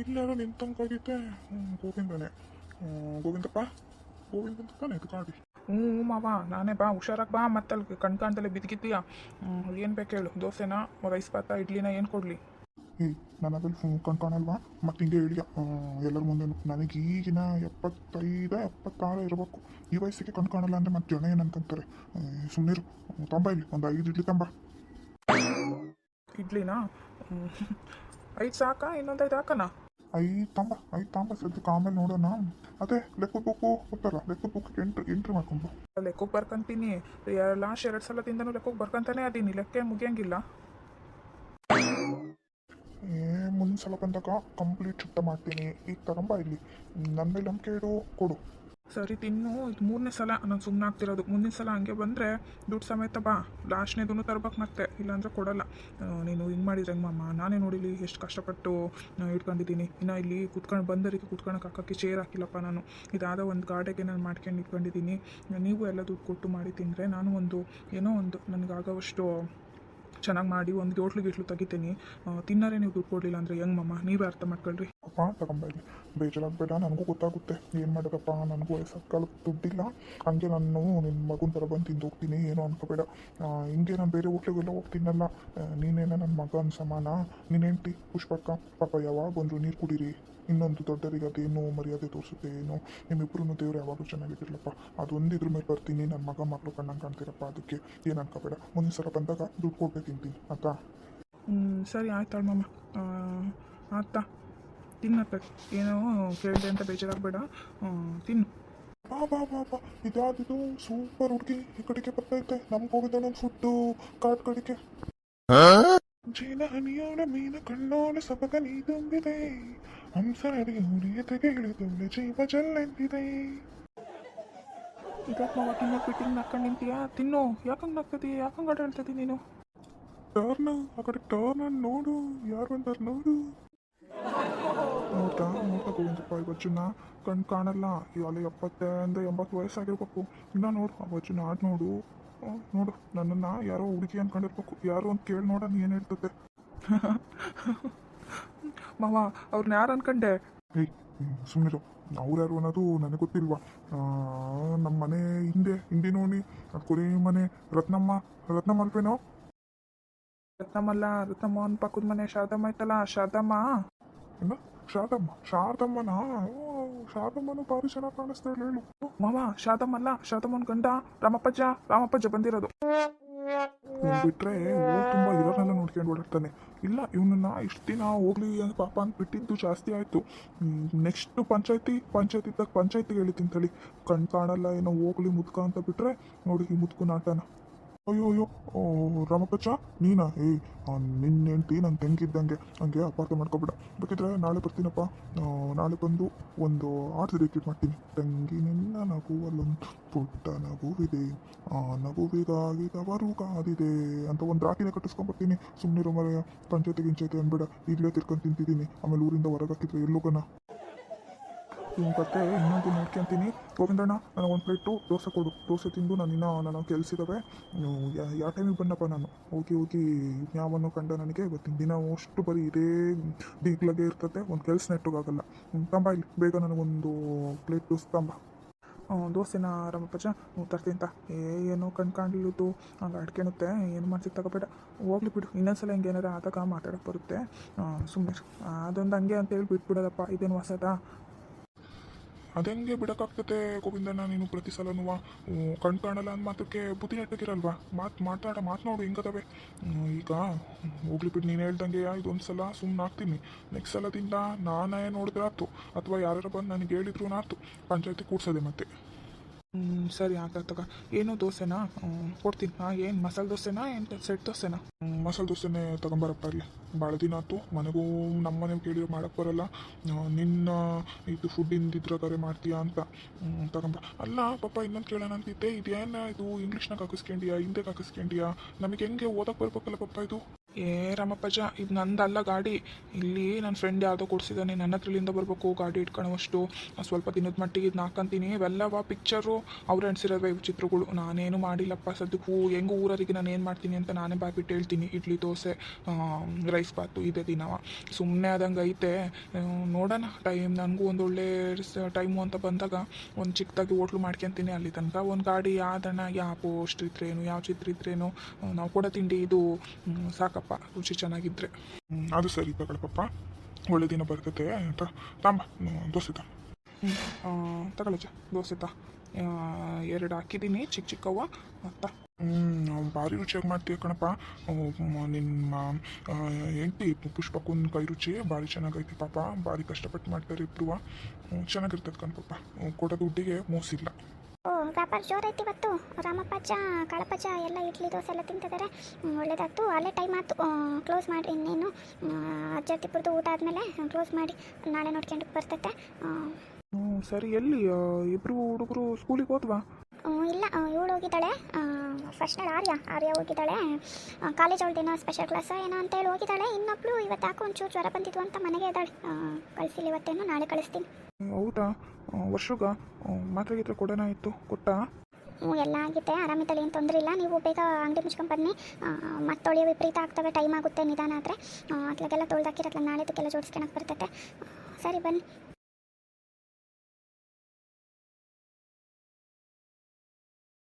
ಇಲ್ಲಾರ ನಿಂತಂಗಾಗಿದ್ದೆ. ಗೋವಿಂದನೇ. ಗೋವಿಂದಪ್ಪ, ಗೋವಿಂದಂತ ತಾನೆ ಇದು ಗಾಡಿ. ಹ್ಞೂ ಮಾವ ನಾನೇ, ಬಾ ಹುಷಾರಾಗಿ ಬಾ. ಮತ್ತಲ್ಲಿ ಕಣ್ಕಾಣ್ದಲ್ಲೇ ಬಿದ್ದಿದ್ದೀಯಾ? ಏನು ಬೇಕು ಹೇಳು? ದೋಸೆನಾ, ರೈಸ್ ಪಾತ, ಇಡ್ಲಿನ ಏನು ಕೊಡಲಿ? ನಾನು ಅದ್ರಲ್ಲಿ ಕಾಣಲ್ವಾ? ಮತ್ತು ಹಿಂಗೆ ಹೇಳಿಯ ಎಲ್ಲರ ಮುಂದೆ ನನಗೆ ಈಗಿನ 75-76 ಇರಬೇಕು. ಈ ವಯಸ್ಸಿಗೆ ಕಾಣಲ್ಲ ಅಂದರೆ ಮತ್ತೆ ಜನ ಏನು ಅನ್ಕೊಂತಾರೆ. ಸುಮ್ಮನಿರು. ತಂಬ ಇಲ್ಲಿ ಒಂದು 5 ಇಡ್ಲಿ ತಂಬ. ಇಡ್ಲಿನಾ? 5 ಸಾಕಾ? ಇನ್ನೊಂದು 5 ಹಾಕನಾ? 5 ತಾಂಬ ಸದ್ಯಕ್ಕೆ, ಆಮೇಲೆ ನೋಡೋಣ. ಅದೇ ಲೆಕ್ಕದ ಬುಕ್ಕು ಕೊಡ್ತಾರ, ಲೆಕ್ಕದ ಬುಕ್ ಎಂಟ್ರಿ ಮಾಡ್ಕೊಂಡು. ಲೆಕ್ಕಕ್ಕೆ ಬರ್ಕೊಂತೀನಿ. ಲಾಸ್ಟ್ 2 ಸಲದಿಂದನೂ ಲೆಕ್ಕಕ್ಕೆ ಬರ್ಕೊಂತಾನೆ ಅದೀನಿ. ಲೆಕ್ಕ ಮುಗಿಯಂಗಿಲ್ಲ. ಮುಂದಿನ ಸಲ ಬಂದಾಗ ಕಂಪ್ಲೀಟ್ ಚುಟ್ಟ ಮಾಡ್ತೀನಿ. ಈಗ ತಗೊಂಬ ಇಲ್ಲಿ. ನನ್ನ ಮೇಲೆ ನಂಬಿಕೆ ಇಡು, ಕೊಡು. ಸರಿ ತಿನ್ನು. ಇದು 3ನೇ ಸಲ ನಾನು ಸುಮ್ಮನೆ ಆಗ್ತಿರೋದು. ಮುಂದಿನ ಸಲ ಹಂಗೆ ಬಂದರೆ ದುಡ್ಡು ಸಮೇತ ಬಾ. ಲಾಸ್ಟ್ನೇದೂ ತರ್ಬೇಕು ಮತ್ತೆ, ಇಲ್ಲಾಂದರೆ ಕೊಡಲ್ಲ. ನೀನು ಹಿಂಗೆ ಮಾಡಿದ್ರೆ ಹೆಂಗೆ ಮಾಮ? ನಾನೇ ನೋಡಿಲಿ ಎಷ್ಟು ಕಷ್ಟಪಟ್ಟು ಇಟ್ಕೊಂಡಿದ್ದೀನಿ. ಇನ್ನು ಇಲ್ಲಿ ಕುತ್ಕೊಂಡು ಬಂದರಿಗೆ ಕುತ್ಕೊಳಕ್ಕೆ ಹಾಕೋಕ್ಕೆ ಚೇರ್ ಹಾಕಿಲ್ಲಪ್ಪ ನಾನು. ಇದಾದ ಒಂದು ಗಾಡೆಗೆ ನಾನು ಮಾಡ್ಕೊಂಡು ಇಟ್ಕೊಂಡಿದ್ದೀನಿ. ನೀವು ಎಲ್ಲ ದುಡ್ಡು ಕೊಟ್ಟು ಮಾಡಿ ತಿಂದರೆ ನಾನು ಒಂದು ಏನೋ ಒಂದು ನನಗಾಗೋವಷ್ಟು ಚೆನ್ನಾಗಿ ಮಾಡಿ ಒಂದು ಹೋಟ್ಲಿಗೆ ತೆಗಿತೀನಿ. ತಿನ್ನೋರೆ ನೀವು ದುಡ್ಡು ಕೊಡಲಿಲ್ಲ ಅಂದರೆ ಹೆಂಗೆ ಮಾಮ? ನೀವೇ ಅರ್ಥ ಮಾಡ್ಕೊಳ್ರಿ. ಅಪ್ಪ ತಗೊಂಬಲ್ಲಿ ಬೇಜಾರಾಗಬೇಡ, ನನಗೂ ಗೊತ್ತಾಗುತ್ತೆ ಏನು ಮಾಡೋದಪ್ಪ. ನನಗೂ ವಯಸ್ಸಾಗಕ್ಕೆ ದುಡ್ಡಿಲ್ಲ. ಹಂಗೆ ನಾನು ನಿನ್ನ ಮಗನ ಥರ ಬಂದು ತಿಂದು ಹೋಗ್ತೀನಿ, ಏನೋ ಅನ್ಕೋಬೇಡ. ಹಿಂಗೆ ನಾನು ಬೇರೆ ಹೋಟ್ಲಿಗೆಲ್ಲ ಹೋಗ್ತೀನಲ್ಲ, ನೀನೇನ ನನ್ನ ಮಗನ ಸಮಾನ. ನೀನು ಹೆಂಡ್ತಿ ಪುಷ್ಪಕ್ಕ ಪಾಪ ಯಾವಾಗ ಬಂದರು ನೀರು ಕುಡೀರಿ. ಇನ್ನೊಂದು ದೊಡ್ಡರಿಗೆ ಅದೇನು ಮರ್ಯಾದೆ ತೋರಿಸುತ್ತೆ ಏನೋ. ನಿಮ್ಮಿಬ್ಬರೂ ದೇವ್ರು ಯಾವಾಗಲೂ ಚೆನ್ನಾಗಿರಲಪ್ಪ. ಅದೊಂದಿದ್ರ ಮೇಲೆ ಬರ್ತೀನಿ. ನನ್ನ ಮಕ್ಕಳು ಕಣ್ಣಂಗೆ ಕಾಣ್ತೀರಪ್ಪ. ಅದಕ್ಕೆ ಏನು ಅನ್ಕೋಬೇಡ. ಮುಂದಿನ ಸಲ ಬಂದಾಗ ದುಡ್ಡು ಕೊಡ್ಬೇಕು ತಿಂತೀನಿ ಆಯ್ತಾ? ಸರಿ ಆಯ್ತಾಳ ಮಾಮ. ಆಯ್ತಾ ತಿನ್ನಪ್ಪ. ಏನೋ ಕೇಳಿದೆ ಅಂತ ಬೇಜಾರಾಗಬೇಡ. ತಿನ್ನು. ಬಾ ಬಾ ಬಾ ಬಾ, ಇದಾದಿದು ಸೂಪರ್ ಹುಡುಗಿ ಈ ಕಡೆಗೆ ಬರ್ತೈತೆ. ನಮ್ಗೆ ಹೋಗಿದ್ದಾಳೆ ಫುಡ್ಡು ಕಾಟ್ ಕಡೆಗೆ. ಜೀನ ಹನಿಯೋಳ ಮೀನ ಕಣ್ಣೋಳ ಸಬಕ ನೀ ತುಂಬಿದೆ. ಹಂಸನಡಿಗೆ ಹುಡಿಯತೆಗೆ ಇಳಿದೊಳ್ಳೆ ಜೀವ ಜಲ್ಲೆಂದಿದೆ. ಇದಕ್ಕೆ ಮಾವ ತಿನ್ನೋ ಫಿಟ್ಟಿಂಗ್ ನಕ್ಕೊಂಡು ನಿಂತೀಯಾ? ತಿನ್ನು. ಯಾಕಂಗೆ ನಗ್ತದಿ? ಯಾಕಂಗೆ ಆಟ ಹೇಳ್ತದಿ ನೀನು? ಟರ್ನ್ ಆ ಕಡೆ ಟರ್ನ್ ನೋಡು, ಯಾರು ಬಂದಾರ ನೋಡು. ನೋಡ್ತಾ ಗೋವಿಂದಪ್ಪ, ಈ ಬಜ್ಜನ್ನ ಕಣ್ಣು ಕಾಣಲ್ಲ. ಅಲ್ಲಿ 70-80 ವಯಸ್ಸಾಗಿರ್ಬೇಕು. ಇನ್ನ ನೋಡು ಆ ಬಜ್ಜನ್ನ ಆಡ್ ನೋಡು. ನೋಡು ನನ್ನನ್ನು ಯಾರೋ ಹುಡುಗಿ ಅನ್ಕೊಂಡಿರ್ಬೇಕು. ಯಾರು ಅಂತ ಕೇಳಿ ನೋಡ ನೀ ಏನು ಹೇಳ್ತದೆ. ಮಾವ ಅವ್ರನ್ನ ಯಾರು ಅನ್ಕೊಂಡೆ? ಸುಮ್ಮನಿರು. ಅವ್ರು ಯಾರು ಅನ್ನೋದು ನನಗೆ ಗೊತ್ತಿಲ್ವಾ? ನಮ್ಮ ಮನೆ ಹಿಂದೆ ನೋಡಿ ಅದು ಕುರಿ ಮನೆ ರತ್ನಮ್ಮ ಅಲ್ವೇನೋ? ರತ್ನಮ್ಮ ಅನ್ ಪಕ್ಕದ ಮನೆ ಶಾರದಮ್ಮ ಐತಲ್ಲ, ಶಾರದಮ್ಮ. ಇನ್ನು ಶಾರದಮ್ಮನ ಶಾರದಮ್ಮನು ಭಾರಿ ಚೆನ್ನಾಗಿ ಕಾಣಿಸ್ತಾ ಇಲ್ಲ ಹೇಳು. ಮಾವ ಶಾರದಮ್ಮನ ಗಂಡ ರಾಮಪ್ಪಜ್ಜ ಬಂದಿರೋದು. ಬಿಟ್ರೆ ತುಂಬ ಇರೋನೆಲ್ಲ ನೋಡ್ಕೊಂಡು ಓಡಾಡ್ತಾನೆ. ಇಲ್ಲ ಇವನನ್ನ ಇಷ್ಟು ದಿನ ಹೋಗ್ಲಿ ಅಂತ ಪಾಪ ಅಂತ ಬಿಟ್ಟಿದ್ದು ಜಾಸ್ತಿ ಆಯಿತು. ನೆಕ್ಸ್ಟ್ ಪಂಚಾಯತಿಗೆ ಹೇಳಿದ್ದೀನಿ ತಳಿ. ಕಣ್ಣು ಕಾಣಲ್ಲ ಏನೋ ಹೋಗ್ಲಿ ಮುದ್ಕ ಅಂತ ಬಿಟ್ರೆ ನೋಡಿ ಈ ಮುದ್ಕು ನಾಟನ. ಅಯ್ಯೋ ರಾಮಪ್ಪಚ್ಚ ನೀನಾ? ನಿನ್ನ ಹೆಂಡ್ತಿ ನನ್ನ ತೆಂಗಿದ್ದಂಗೆ, ಹಂಗೆ ಅಪಾರ್ಥ ಮಾಡ್ಕೊಬೇಡ. ಬೇಕಿದ್ರೆ ನಾಳೆ ಬರ್ತೀನಪ್ಪ. ನಾಳೆ ಬಂದು ಒಂದು ಆರ್ಟ್ ಡೆಡಿಕೇಟ್ ಮಾಡ್ತೀನಿ. ತಂಗಿ ನಿನ್ನ ನಗುವಲ್ಲೊಂದು ಪುಟ್ಟ ನಗುವಿದೆ, ಆ ನಗುವಿಗಾಗಿ ಅವರು ಕಾದಿದೆ ಅಂತ ಒಂದು ರಾಕಿನ ಕಟ್ಟಿಸ್ಕೊಂಡ್ಬರ್ತೀನಿ. ಸುಮ್ಮನಿರೋ ಮರೆಯ. ಪಂಚಾಯತಿ ಅನ್ಬೇಡ. ಈಗಲೇ ತಿರ್ಕೊಂಡು ತಿಂತಿದ್ದೀನಿ. ಆಮೇಲೆ ಊರಿಂದ ಹೊರಗೆ ಹಾಕಿದ್ರೆ ಎಲ್ಲೋಗೋಣ. ಮತ್ತೆ ಇನ್ನೊಂದು ನೋಡ್ಕೊಂತೀನಿ. ಗೋವಿಂದಣ್ಣ ನನಗೆ ಒಂದು ಪ್ಲೇಟು ದೋಸೆ ಕೊಡು. ದೋಸೆ ತಿಂದು ನಾನು ಕೆಲಸಿದ್ದಾವೆ. ಯಾವ ಟೈಮಿಗೆ ಬನ್ನಪ್ಪ ನಾನು? ಹೋಗಿ ಯಾವನ್ನು ಕಂಡ ನನಗೆ ಇವತ್ತಿನ ದಿನ ಅಷ್ಟು ಬರೀ ಇದೇ ಡೀಗ್ಲಾಗೆ ಇರ್ತದೆ. ಒಂದು ಕೆಲಸ ನೆಟ್ಟೋಗಾಗಲ್ಲ. ತಂಬ ಇಲ್ಲಿ ಬೇಗ ನನಗೊಂದು ಪ್ಲೇಟ್ ದೋಸೆ ತಂಬ. ದೋಸೆನ ರಾಮಪ್ಪಜ್ಜ ತರ್ತೀನಿ ಅಂತ. ಏನೋ ಕಾಣಲಿದ್ದು ಹಂಗೆ ಅಡ್ಕೆಣುತ್ತೆ. ಏನು ಮಾಡ್ಸಿಗೆ ತಗೋಬೇಡ, ಹೋಗ್ಲಿ ಬಿಡು. ಇನ್ನೊಂದ್ಸಲ ಹಿಂಗೆ ಏನಾರ ಆದಾಗ ಮಾತಾಡೋಕ್ಕೆ ಬರುತ್ತೆ. ಸುಮ್ಮನೆ ಅದೊಂದು ಹಂಗೆ ಅಂತೇಳಿ ಬಿಟ್ಬಿಡೋದಪ್ಪ. ಇದೇನು ಹೊಸದಾ? ಅದೆಂಗೆ ಬಿಡೋಕ್ಕಾಗ್ತದೆ ಗೋವಿಂದಣ್ಣ? ನೀನು ಪ್ರತಿ ಸಲನೂ ಕಣ್ಣು ಕಾಣಲ್ಲ ಅಂದ ಮಾತಕ್ಕೆ ಬುದ್ಧಿ ನೆಟ್ಟಗಿರಲ್ವಾ? ಮಾತನಾಡು ಹೆಂಗದವೆ. ಈಗ ಹೋಗ್ಲಿ ಬಿಟ್ಟು ನೀನು ಹೇಳ್ದಂಗೆ ಇದೊಂದು ಸಲ ಸುಮ್ಮನೆ ಆಗ್ತೀನಿ. ನೆಕ್ಸ್ಟ್ ಸಲದಿಂದ ನಾನೇ ನೋಡಿದ್ರೆ ಆಯ್ತು, ಅಥವಾ ಯಾರು ಬಂದು ನನಗೆ ಹೇಳಿದ್ರು ಆಯ್ತು. ಪಂಚಾಯತಿ ಕೂಡ್ಸೋದೆ ಮತ್ತೆ. ಸರಿ ಆಗ ಏನೋ ದೋಸೆನಾ ಕೊಡ್ತೀನಿ. ಏನು ಮಸಾಲೆ ದೋಸೆನಾ ಏನು ಸೆಟ್ ದೋಸೆನಾ? ಮಸಾಲೆ ದೋಸೆನೇ ತಗೊಂಬರಪ್ಪ ಇಲ್ಲಿ. ಭಾಳ ದಿನ ಆಯ್ತು. ಮನೆಗೂ ನಮ್ಮ ಮನೆಗೆ ಕೇಳಿದ್ರೆ ಮಾಡೋಕ್ಕೆ ಬರೋಲ್ಲ. ನಿನ್ನ ಇದು ಫುಡ್ಡಿಂದ ಇದ್ರಾಗಾರೆ ಮಾಡ್ತೀಯಾ ಅಂತ ತಗೊಂಬ. ಅಲ್ಲ ಪಾಪ ಇನ್ನೊಂದು ಕೇಳೋಣ ಅಂತಿದ್ದೆ. ಇದೇನು ಇದು ಇಂಗ್ಲೀಷ್ನಾಗ ಹಾಕಿಸ್ಕೊಂಡಿಯಾ, ಹಿಂದೆಗೆ ಹಾಕಿಸ್ಕೊಂಡಿಯಾ? ನಮಗೆ ಹೆಂಗೆ ಓದಕ್ಕೆ ಬರ್ಬೇಕಲ್ಲ ಪಾಪ ಇದು. ಏ ರಾಮಪ್ಪಜ್ಜ ಇದು ನಂದಲ್ಲ ಗಾಡಿ. ಇಲ್ಲಿ ನನ್ನ ಫ್ರೆಂಡ್ ಯಾವುದೋ ಕೊಡಿಸಿದ್ದಾನೆ, ನನ್ನ ಹತ್ರಲಿಂದ ಬರಬೇಕು ಗಾಡಿ ಇಟ್ಕೊಳ್ಳೋವಷ್ಟು. ಸ್ವಲ್ಪ ದಿನದ ಮಟ್ಟಿಗೆ ಇದು ಹಾಕಂತೀನಿ. ಇವೆಲ್ಲವ ಪಿಕ್ಚರು ಅವ್ರು ಅನ್ಸಿರೋವೆ ಇವು ಚಿತ್ರಗಳು. ನಾನೇನು ಮಾಡಿಲ್ಲಪ್ಪ ಸದ್ಯಕ್ಕೂ. ಹೆಂಗೂ ಊರರಿಗೆ ನಾನು ಏನು ಮಾಡ್ತೀನಿ ಅಂತ ನಾನೇ ಬಾಯ್ಬಿಟ್ಟು ಹೇಳ್ತೀನಿ. ಇಡ್ಲಿ ದೋಸೆ ರೈಸ್ ಬಾತು ಇದೇ ದಿನವ. ಸುಮ್ಮನೆ ಆದಂಗೆ ಐತೆ. ನೋಡೋಣ ಟೈಮ್, ನನಗೂ ಒಂದು ಒಳ್ಳೆ ಟೈಮು ಅಂತ ಬಂದಾಗ ಒಂದು ಚಿಕ್ಕದಾಗಿ ಹೋಟ್ಲು ಮಾಡ್ಕೊತೀನಿ. ಅಲ್ಲಿ ತನಕ ಒಂದು ಗಾಡಿ ಯಾವ್ದಣ್ಣ, ಯಾವ ಪೋಸ್ಟ್ ಇದ್ರೇನು, ಯಾವ ಚಿತ್ರ ಇದ್ರೇನು, ನಾವು ಕೊಡೋ ತಿಂಡಿ ಇದು ಸಾಕಪ್ಪ, ರುಚಿ ಚೆನ್ನಾಗಿದ್ರೆ. ಅದು ಸರಿ ತಗೊಳಪ್ಪ, ಒಳ್ಳೆ ದಿನ ಬರ್ತೈತೆ ಅಂತ ತಾಂಬ ದೋಸೆ ತಾ. ತಗೊಳಜ್ಜ ದೋಸೆ ತಾ. 2 ಹಾಕಿದ್ದೀನಿ ಚಿಕ್ಕ ಚಿಕ್ಕವ್ವ ಅಂತ. ಭಾರಿ ರುಚಿಯಾಗಿ ಮಾಡ್ತೀಯ ಕಣಪ್ಪ. ನಿಮ್ಮ ಹೆಂಡತಿ ಪುಷ್ಪಕ್ಕನ ಕೈ ರುಚಿ ಭಾರಿ ಚೆನ್ನಾಗೈತೆ ಪಾಪ. ಭಾರಿ ಕಷ್ಟಪಟ್ಟು ಮಾಡ್ತಾರೆ ಇಬ್ರು. ಚೆನ್ನಾಗಿರ್ತದೆ ಕಣಪ್ಪ. ಕೊಡೋ ದುಡ್ಡಿಗೆ ಮೋಸಿಲ್ಲ. ಓ ವ್ಯಾಪಾರ ಜೋರೈತಿ ಇವತ್ತು. ರಾಮಪ್ಪಜ್ಜ ಕಾಳಪ್ಪಜ್ಜ ಎಲ್ಲ ಇಡ್ಲಿ ದೋಸೆ ಎಲ್ಲ ತಿಂತಿದ್ದಾರೆ. ಒಳ್ಳೇದಾಯ್ತು, ಅಲ್ಲೇ ಟೈಮ್ ಆಯ್ತು. ಕ್ಲೋಸ್ ಮಾಡಿ ಇನ್ನೇನು ಅಜ್ಜರ್ತಿಪುರದ್ದು ಊಟ ಆದಮೇಲೆ ಕ್ಲೋಸ್ ಮಾಡಿ ನಾಳೆ ನೋಡ್ಕೊಂಡು ಬರ್ತೈತೆ. ಸರಿ, ಎಲ್ಲಿ ಇಬ್ಬರು ಹುಡುಗರು ಸ್ಕೂಲಿಗೆ ಹೋದ್ವಾ? ಇಲ್ಲ, ಇವಳು ಹೋಗಿದ್ದಾಳೆ ಫಸ್ಟ್ ಆರ್ಯ ಹೋಗಿದ್ದಾಳೆ. ಕಾಲೇಜ್ ಅವಳದೇನೋ ಸ್ಪೆಷಲ್ ಕ್ಲಾಸ್ ಏನೋ ಅಂತೇಳಿ ಹೋಗಿದ್ದಾಳೆ. ಇನ್ನೊಬ್ಳು ಇವತ್ತು ಯಾಕೋ ಒಂಚೂರು ಜ್ವರ ಬಂದಿದ್ವು ಅಂತ ಮನೆಗೆ ಇದ್ದಾಳೆ. ಕಳಿಸಿಲ್ಲ ಇವತ್ತೇನು, ನಾಳೆ ಕಳಿಸ್ತೀನಿ. ಹೌದಾ? ವರ್ಷಗ ಮಾತ್ರೆ ಗೀತ್ರೆ ಕೊಡೋಣ ಇತ್ತು, ಕೊಟ್ಟ? ಎಲ್ಲ ಆಗಿದೆ, ಆರಾಮಿದ್ದಾಳೆ, ಏನು ತೊಂದರೆ ಇಲ್ಲ. ನೀವು ಬೇಗ ಅಂಗಡಿ ಮುಚ್ಕೊಂಡು ಬನ್ನಿ. ಮತ್ತೆ ತೊಳೆಯೋ ವಿಪರೀತ ಆಗ್ತವೆ, ಟೈಮ್ ಆಗುತ್ತೆ. ನಿಧಾನ ಆದರೆ ಅತ್ಲಾಗೆಲ್ಲ ತೊಳ್ದಾಕಿರತ್ಲ ನಾಳೆದಕ್ಕೆಲ್ಲ ಜೋಡಿಸ್ಕೊಳಕ್ಕೆ ಬರ್ತೈತೆ. ಸರಿ ಬನ್ನಿ.